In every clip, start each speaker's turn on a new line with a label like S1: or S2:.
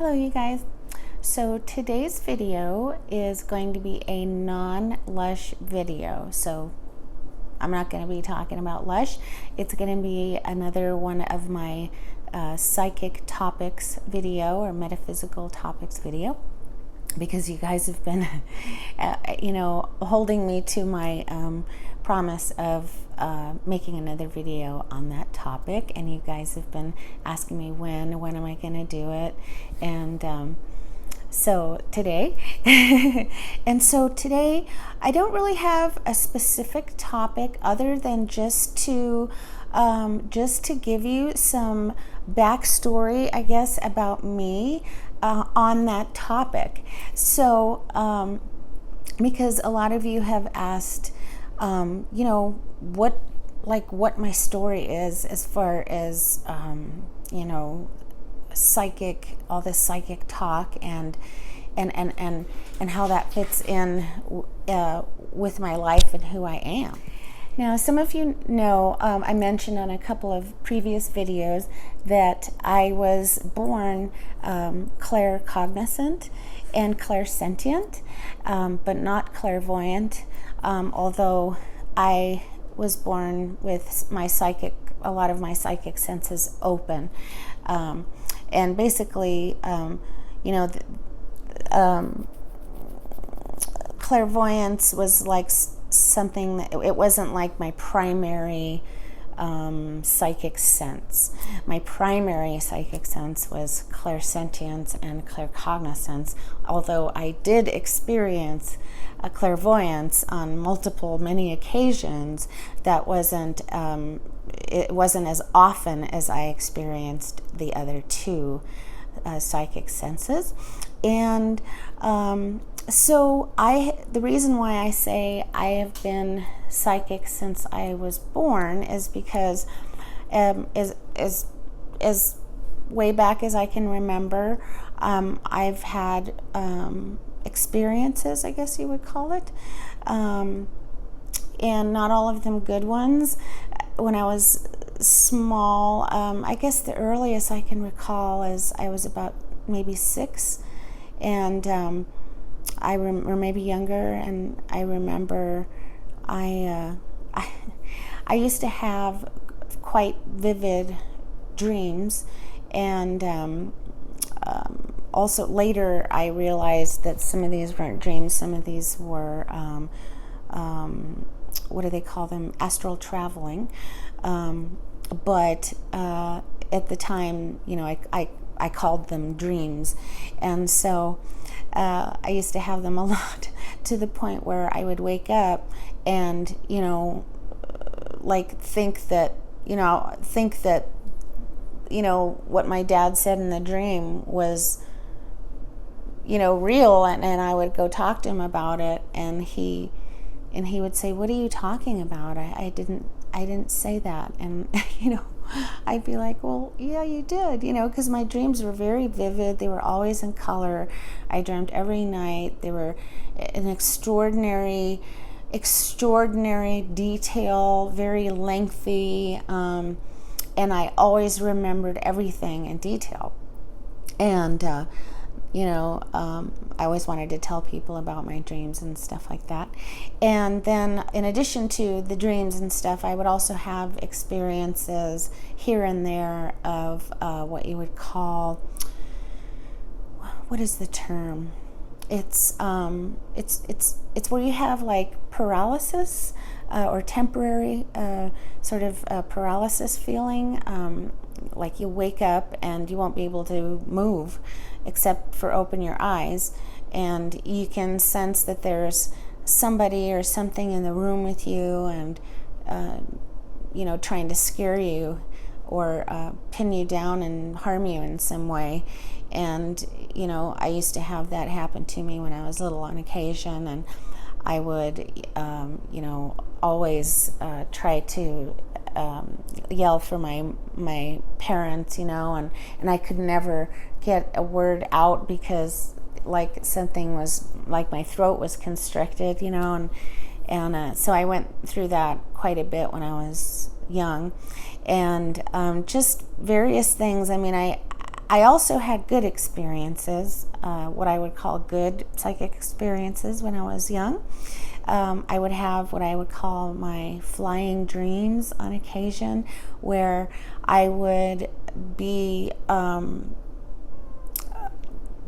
S1: Hello you guys. So today's video is going to be a non-Lush video. So I'm not going to be talking about Lush. It's going to be another one of my psychic topics video or metaphysical topics video, because you guys have been holding me to my promise of making another video on that topic, and you guys have been asking me when am I going to do it, and so today today I don't really have a specific topic other than just to give you some backstory, I guess, about me on that topic. So because a lot of you have asked what my story is as far as psychic, all this psychic talk, and how that fits in with my life and who I am. Now, some of you know, I mentioned on a couple of previous videos that I was born claircognizant and clairsentient, but not clairvoyant, although I was born with a lot of my psychic senses open. And basically, clairvoyance was like something that it wasn't like my primary psychic sense. My primary psychic sense was clairsentience and claircognizance, although I did experience a clairvoyance on many occasions. That wasn't it wasn't as often as I experienced the other two psychic senses. And so the reason why I say I have been psychic since I was born is because as way back as I can remember, I've had experiences, I guess you would call it, and not all of them good ones. When I was small, I guess the earliest I can recall is I was about maybe 6, and or maybe younger, and I remember I used to have quite vivid dreams, and also later I realized that some of these weren't dreams, some of these were what do they call them? Astral traveling. But at the time, I called them dreams. And so I used to have them a lot, to the point where I would wake up and, think that what my dad said in the dream was, real. And I would go talk to him about it. And he would say, "What are you talking about? I didn't say that." And, I'd be like, "Well, yeah, you did," because my dreams were very vivid. They were always in color. I dreamt every night. They were an extraordinary detail, very lengthy, and I always remembered everything in detail. And, I always wanted to tell people about my dreams and stuff like that. And then in addition to the dreams and stuff, I would also have experiences here and there of what you would call, what is the term? It's where you have like paralysis, or temporary sort of paralysis feeling, like you wake up and you won't be able to move except for open your eyes, and you can sense that there's somebody or something in the room with you, and trying to scare you or pin you down and harm you in some way. And I used to have that happen to me when I was little on occasion, and I would always try to yell for my parents, and I could never get a word out because like something was, like my throat was constricted, and so I went through that quite a bit when I was young, and just various things. I mean, I also had good experiences, what I would call good psychic experiences when I was young. I would have what I would call my flying dreams on occasion, where I would be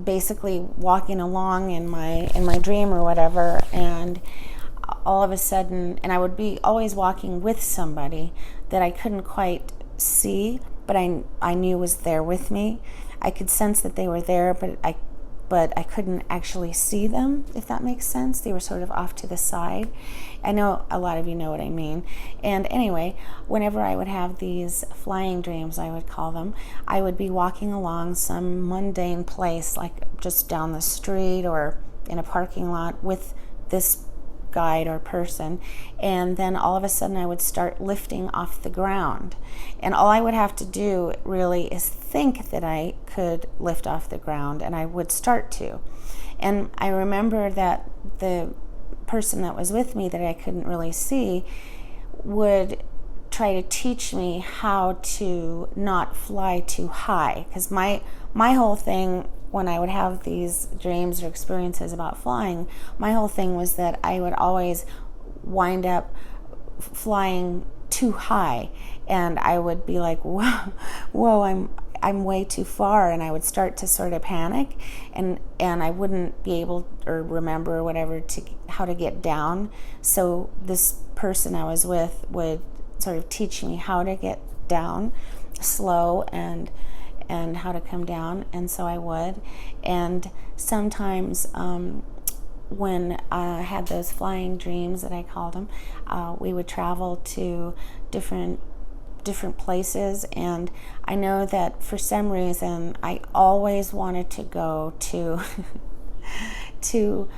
S1: basically walking along in my dream or whatever, and all of a sudden, and I would be always walking with somebody that I couldn't quite see, but I knew was there with me. I could sense that they were there, but I couldn't actually see them, if that makes sense. They were sort of off to the side. I know a lot of you know what I mean. And anyway, whenever I would have these flying dreams, I would call them, I would be walking along some mundane place, like just down the street or in a parking lot with this guide or person, and then all of a sudden I would start lifting off the ground, and all I would have to do really is think that I could lift off the ground, and I would start to. And I remember that the person that was with me that I couldn't really see would try to teach me how to not fly too high, because my whole thing when I would have these dreams or experiences about flying, my whole thing was that I would always wind up flying too high, and I would be like, whoa, I'm way too far, and I would start to sort of panic, and I wouldn't be able or remember or whatever how to get down. So this person I was with would sort of teach me how to get down slow and how to come down, and so I would. And sometimes when I had those flying dreams that I called them, we would travel to different places, and I know that for some reason I always wanted to go to to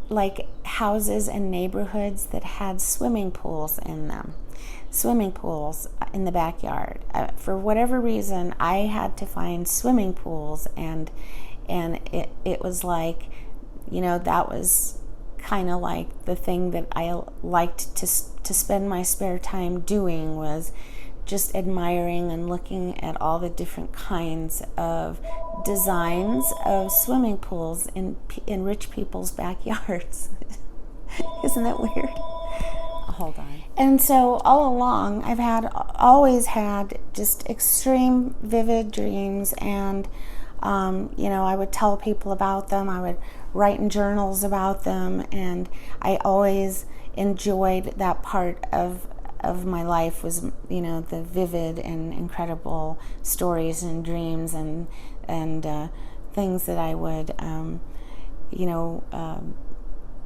S1: like houses and neighborhoods that had swimming pools in them. Swimming pools in the backyard. For whatever reason, I had to find swimming pools, and it was like, that was kind of like the thing that I liked to spend my spare time doing, was just admiring and looking at all the different kinds of designs of swimming pools in rich people's backyards. Isn't that weird? Hold on. And so all along, I've always had just extreme vivid dreams, and I would tell people about them. I would write in journals about them, and I always enjoyed that part of my life, was the vivid and incredible stories and dreams and things that I would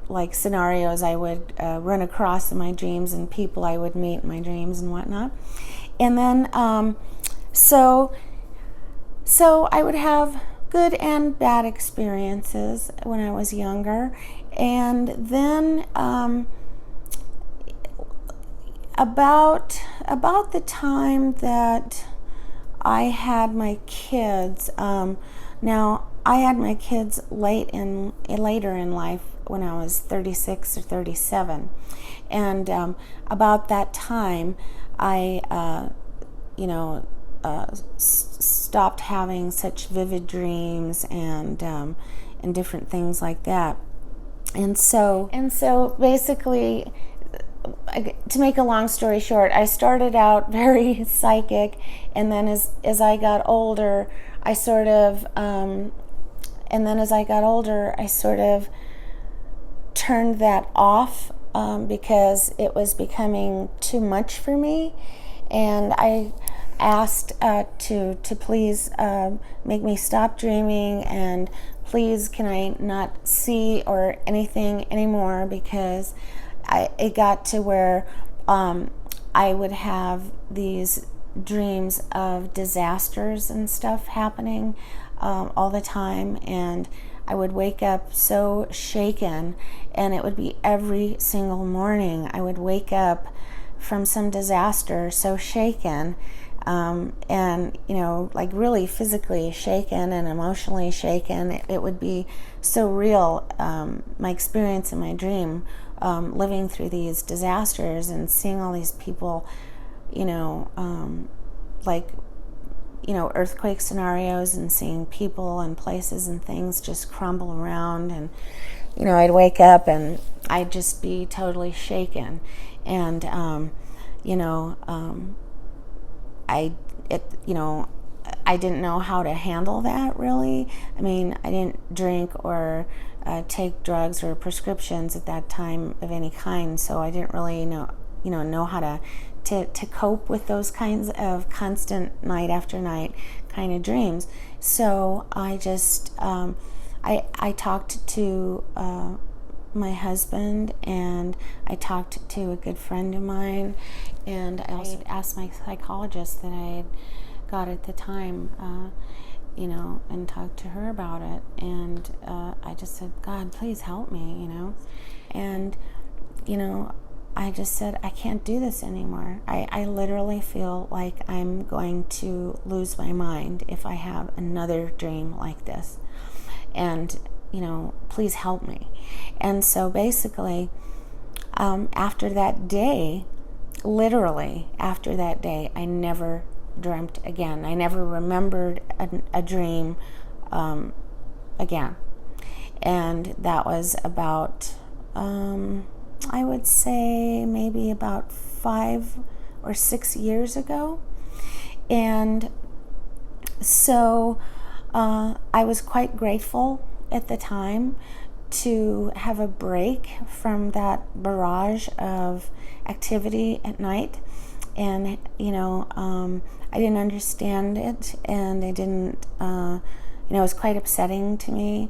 S1: like scenarios I would run across in my dreams, and people I would meet in my dreams and whatnot. And then so I would have good and bad experiences when I was younger. And then about the time that I had my kids, now I had my kids later in life, when I was 36 or 37, and about that time I stopped having such vivid dreams and different things like that. And so basically, to make a long story short, I started out very psychic, and then as I got older, I sort of turned that off because it was becoming too much for me, and I asked to please make me stop dreaming, and please can I not see or anything anymore, because it got to where I would have these dreams of disasters and stuff happening all the time, and I would wake up so shaken, and it would be every single morning. I would wake up from some disaster so shaken, and like really physically shaken and emotionally shaken. It would be so real, my experience in my dream, living through these disasters and seeing all these people, like earthquake scenarios and seeing people and places and things just crumble around. And, I'd wake up and I'd just be totally shaken. And, I didn't know how to handle that, really. I mean, I didn't drink or take drugs or prescriptions at that time of any kind, so I didn't really know how to cope with those kinds of constant night after night kind of dreams. So I just I talked to my husband, and I talked to a good friend of mine, and I also asked my psychologist that I had got at the time, and talked to her about it. And I just said, God, please help me, And, I just said, I can't do this anymore. I literally feel like I'm going to lose my mind if I have another dream like this. And, please help me. And so basically, after that day, literally after that day, I never dreamt again. I never remembered a dream again. And that was about, I would say maybe about 5 or 6 years ago. And so I was quite grateful at the time to have a break from that barrage of activity at night. And, I didn't understand it, and I didn't, it was quite upsetting to me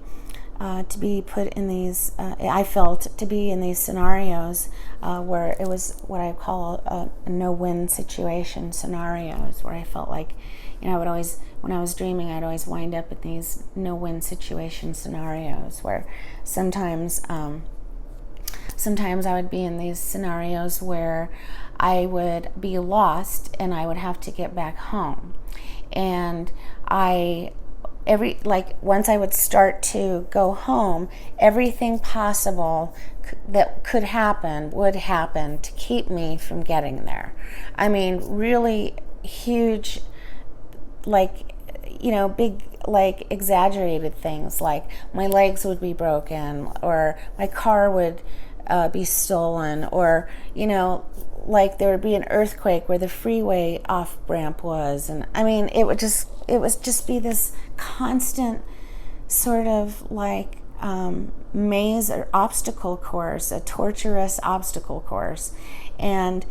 S1: to be put in these, I felt to be in these scenarios where it was what I call a no-win situation scenarios, where I felt like, I would always, when I was dreaming, I'd always wind up in these no-win situation scenarios where sometimes I would be in these scenarios where I would be lost and I would have to get back home. And once I would start to go home, everything possible that could happen would happen to keep me from getting there. I mean, really huge, big, exaggerated things, like my legs would be broken, or my car would be stolen, or, there would be an earthquake where the freeway off ramp was. And I mean, it would just be this constant sort of maze or obstacle course, a torturous obstacle course. And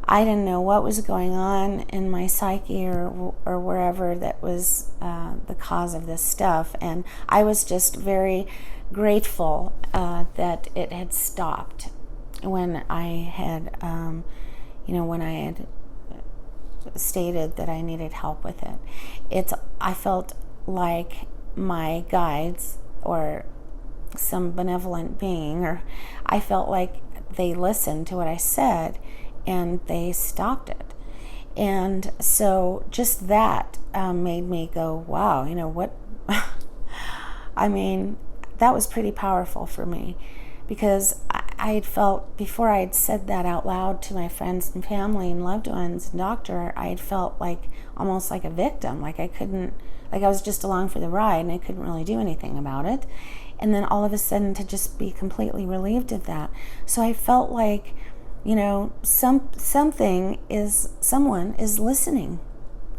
S1: I didn't know what was going on in my psyche or wherever that was the cause of this stuff. And I was just very grateful that it had stopped when I had, stated that I needed help with it. I felt like my guides or some benevolent being, or I felt like they listened to what I said and they stopped it. And so just that made me go, wow, what? I mean, that was pretty powerful for me, because I had felt, before I had said that out loud to my friends and family and loved ones and doctor, I had felt almost like a victim, like I was just along for the ride and I couldn't really do anything about it. And then all of a sudden to just be completely relieved of that. So I felt like, someone is listening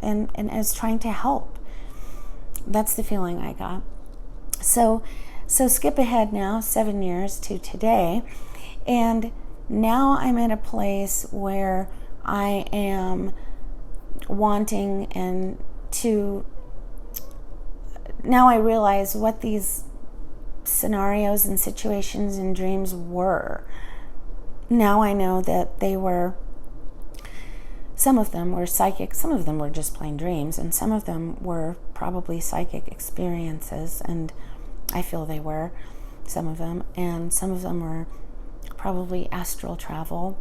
S1: and is trying to help. That's the feeling I got. So skip ahead now 7 years to today, and now I'm at a place where I am wanting now I realize what these scenarios and situations and dreams were. Now I know that some of them were psychic, some of them were just plain dreams, and some of them were probably psychic experiences, and I feel they were, some of them, and some of them were probably astral travel,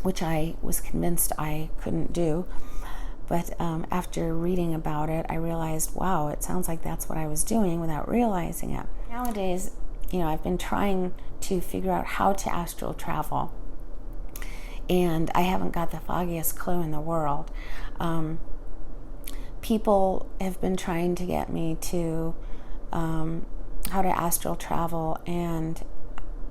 S1: which I was convinced I couldn't do. But after reading about it, I realized, wow, it sounds like that's what I was doing without realizing it. Nowadays, I've been trying to figure out how to astral travel, and I haven't got the foggiest clue in the world. people have been trying to get me to how to astral travel, and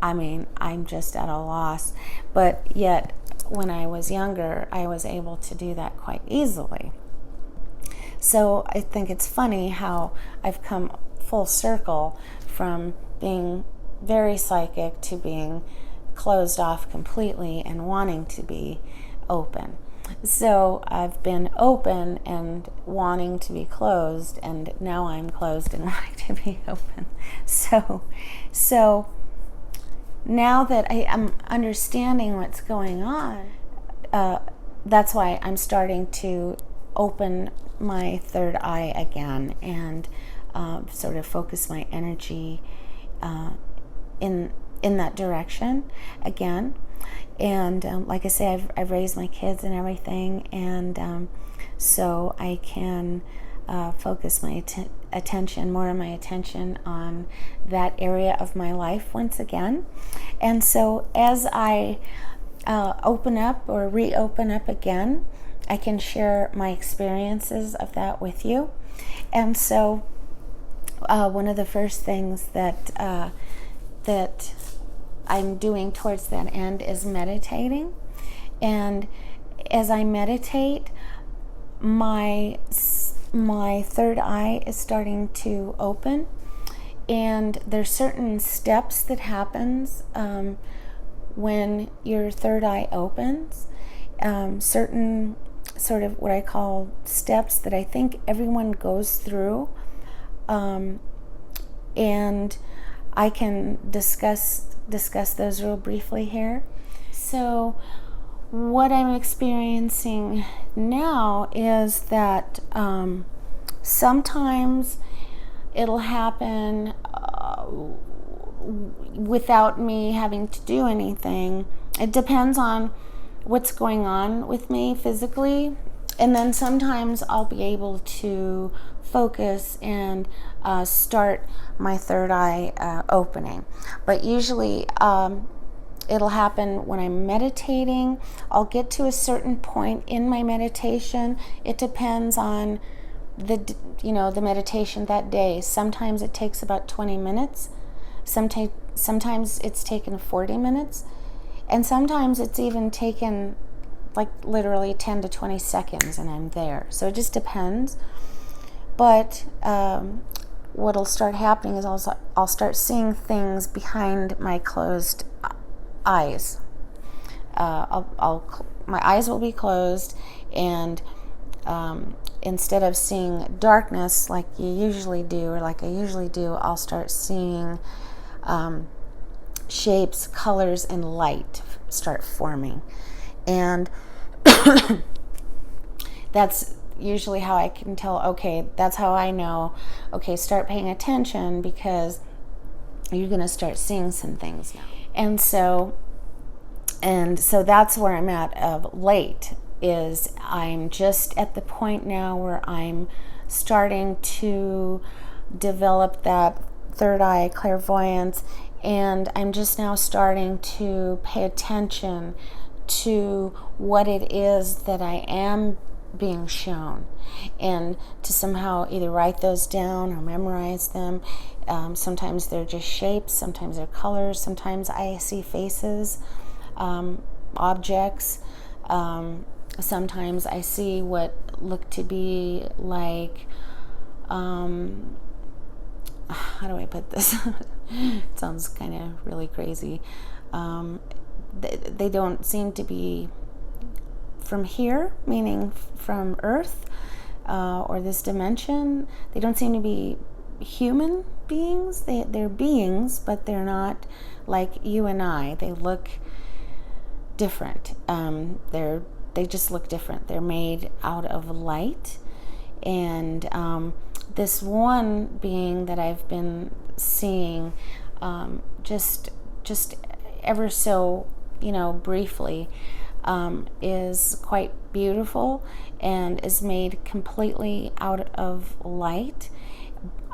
S1: I mean, I'm just at a loss. But yet, when I was younger, I was able to do that quite easily. So I think it's funny how I've come full circle from being very psychic to being closed off completely and wanting to be open. So I've been open and wanting to be closed, and now I'm closed and wanting to be open. So now that I am understanding what's going on, that's why I'm starting to open my third eye again and sort of focus my energy in that direction again. And like I say, I've raised my kids and everything, and so I can focus my attention, more of my attention on that area of my life once again. And so as I open up or reopen up again, I can share my experiences of that with you. And so one of the first things that I'm doing towards that end is meditating. And as I meditate, my third eye is starting to open, and there's certain steps that happens when your third eye opens, certain sort of what I call steps that I think everyone goes through, and I can discuss those real briefly here. So what I'm experiencing now is that sometimes it'll happen without me having to do anything. It depends on what's going on with me physically, and then sometimes I'll be able to focus and start my third eye opening. But usually it'll happen when I'm meditating. I'll get to a certain point in my meditation. It depends on the meditation that day. Sometimes it takes about 20 minutes. Sometimes it's taken 40 minutes. And sometimes it's even taken like literally 10 to 20 seconds and I'm there. So it just depends. But what'll start happening is I'll start seeing things behind my closed eyes. My eyes will be closed, and instead of seeing darkness like you usually do, or like I usually do, I'll start seeing shapes, colors, and light start forming. And that's usually how I can tell, okay, that's how I know, okay, start paying attention, because you're going to start seeing some things now. And so that's where I'm at of late, is I'm just at the point now where I'm starting to develop that third eye clairvoyance, and I'm just now starting to pay attention to what it is that I am being shown, and to somehow either write those down or memorize them. Sometimes they're just shapes, sometimes they're colors, sometimes I see faces, objects, sometimes I see what look to be like, how do I put this? It sounds kind of really crazy. They don't seem to be from here, meaning from Earth or this dimension. They don't seem to be human beings. They're beings, but they're not like you and I. They look different. They just look different. They're made out of light, and this one being that I've been seeing, just ever so briefly, is quite beautiful and is made completely out of light.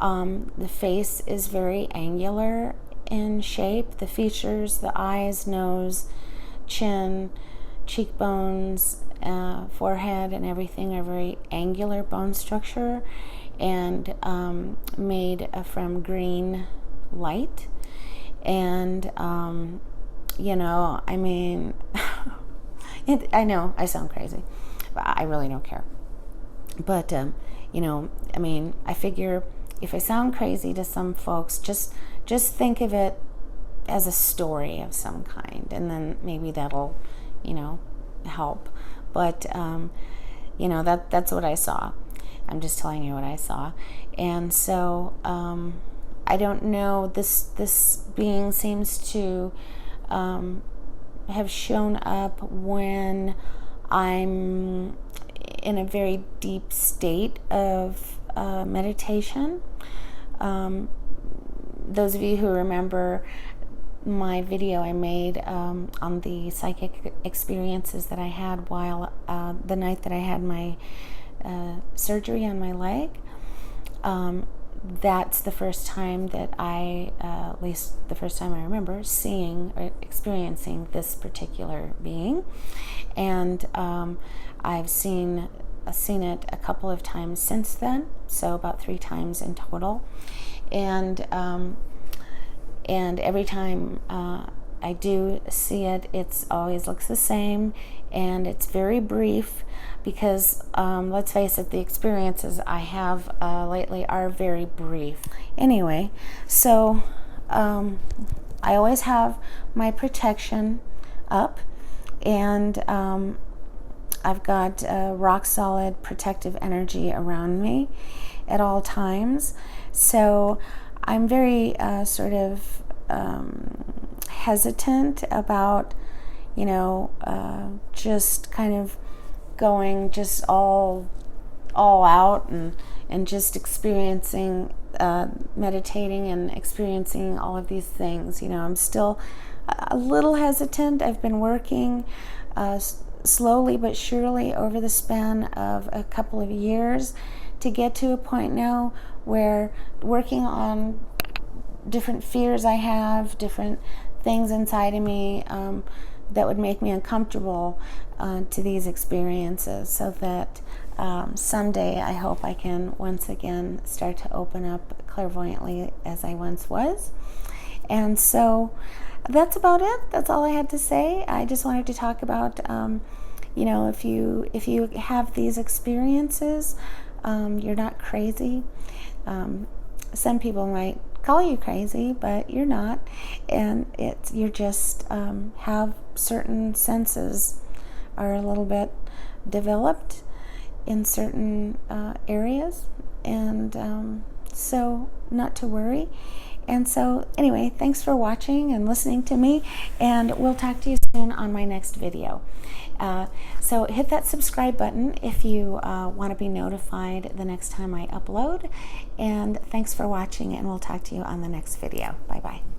S1: The face is very angular in shape. The features, the eyes, nose, chin, cheekbones, forehead and everything are very angular bone structure, and made from green light. And you know, I mean, I know I sound crazy, but I really don't care. But you know, I mean, I figure if I sound crazy to some folks, just think of it as a story of some kind, and then maybe that'll, you know, help. But you know, that's what I saw. I'm just telling you what I saw. And so I don't know, this being seems to have shown up when I'm in a very deep state of meditation. Those of you who remember my video I made on the psychic experiences that I had while the night that I had my surgery on my leg, that's the first time that at least the first time I remember seeing or experiencing this particular being. And I've seen it a couple of times since then, so about 3 times in total. And every time I do see it, it's always looks the same, and it's very brief, because let's face it, the experiences I have lately are very brief. Anyway, so I always have my protection up, and I've got rock solid protective energy around me at all times. So I'm very sort of hesitant about, you know, just kind of going just all out and just experiencing, meditating and experiencing all of these things. You know, I'm still a little hesitant. I've been working slowly but surely over the span of a couple of years to get to a point now where working on different fears I have, different things inside of me that would make me uncomfortable to these experiences, so that someday I hope I can once again start to open up clairvoyantly as I once was. And so that's about it. That's all I had to say. I just wanted to talk about, you know, if you have these experiences, you're not crazy. Some people might call you crazy, but you're not, and you're just have certain senses are a little bit developed in certain areas, and so not to worry. And so anyway, thanks for watching and listening to me, and we'll talk to you soon on my next video. So hit that subscribe button if you want to be notified the next time I upload. And thanks for watching, and we'll talk to you on the next video. Bye-bye.